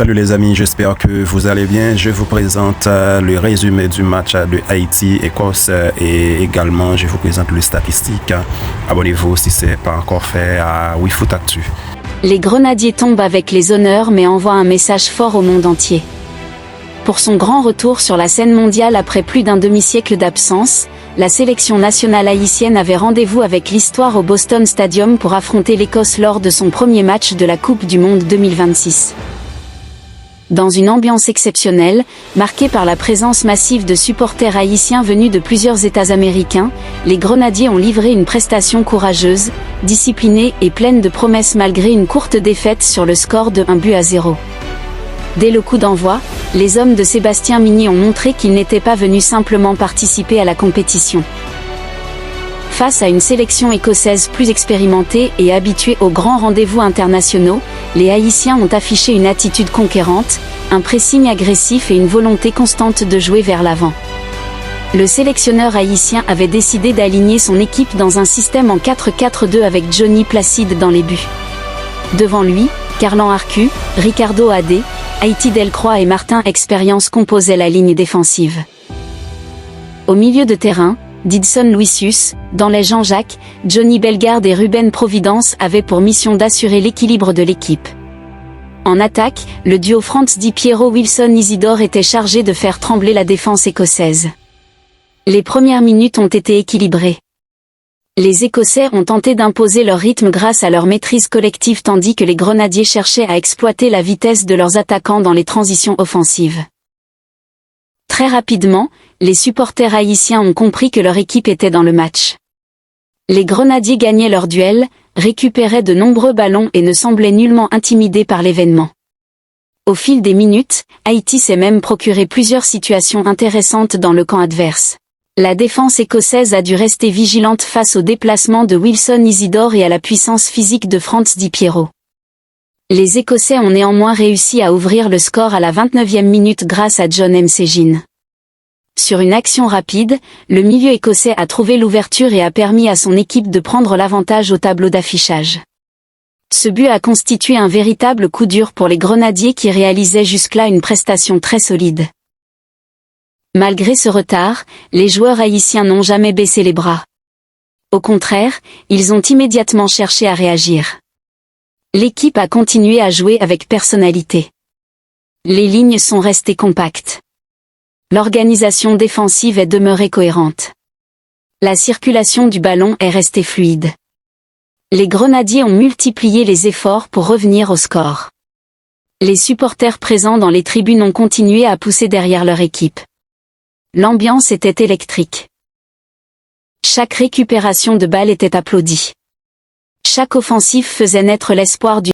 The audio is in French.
Salut les amis, j'espère que vous allez bien. Je vous présente le résumé du match de Haïti-Écosse et également je vous présente les statistiques. Abonnez-vous si ce n'est pas encore fait à WeFoot Actu. Les Grenadiers tombent avec les honneurs mais envoient un message fort au monde entier. Pour son grand retour sur la scène mondiale après plus d'un demi-siècle d'absence, la sélection nationale haïtienne avait rendez-vous avec l'histoire au Boston Stadium pour affronter l'Écosse lors de son premier match de la Coupe du Monde 2026. Dans une ambiance exceptionnelle, marquée par la présence massive de supporters haïtiens venus de plusieurs États américains, les Grenadiers ont livré une prestation courageuse, disciplinée et pleine de promesses malgré une courte défaite sur le score de 1-0. Dès le coup d'envoi, les hommes de Sébastien Migny ont montré qu'ils n'étaient pas venus simplement participer à la compétition. Face à une sélection écossaise plus expérimentée et habituée aux grands rendez-vous internationaux, les Haïtiens ont affiché une attitude conquérante, un pressing agressif et une volonté constante de jouer vers l'avant. Le sélectionneur haïtien avait décidé d'aligner son équipe dans un système en 4-4-2 avec Johnny Placide dans les buts. Devant lui, Carlan Arcu, Ricardo Adé, Haïti Delcroix et Martin Expérience composaient la ligne défensive. Au milieu de terrain, Didson Luicius, dans les Jean-Jacques, Johnny Bellegarde et Ruben Providence avaient pour mission d'assurer l'équilibre de l'équipe. En attaque, le duo Franz Di Piero Wilson Isidore était chargé de faire trembler la défense écossaise. Les premières minutes ont été équilibrées. Les Écossais ont tenté d'imposer leur rythme grâce à leur maîtrise collective tandis que les Grenadiers cherchaient à exploiter la vitesse de leurs attaquants dans les transitions offensives. Très rapidement, les supporters haïtiens ont compris que leur équipe était dans le match. Les Grenadiers gagnaient leur duel, récupéraient de nombreux ballons et ne semblaient nullement intimidés par l'événement. Au fil des minutes, Haïti s'est même procuré plusieurs situations intéressantes dans le camp adverse. La défense écossaise a dû rester vigilante face au déplacement de Wilson Isidore et à la puissance physique de Franz Di Piero. Les Écossais ont néanmoins réussi à ouvrir le score à la 29e minute grâce à John Mcginn. Sur une action rapide, le milieu écossais a trouvé l'ouverture et a permis à son équipe de prendre l'avantage au tableau d'affichage. Ce but a constitué un véritable coup dur pour les Grenadiers qui réalisaient jusque-là une prestation très solide. Malgré ce retard, les joueurs haïtiens n'ont jamais baissé les bras. Au contraire, ils ont immédiatement cherché à réagir. L'équipe a continué à jouer avec personnalité. Les lignes sont restées compactes. L'organisation défensive est demeurée cohérente. La circulation du ballon est restée fluide. Les Grenadiers ont multiplié les efforts pour revenir au score. Les supporters présents dans les tribunes ont continué à pousser derrière leur équipe. L'ambiance était électrique. Chaque récupération de balle était applaudie. Chaque offensive faisait naître l'espoir du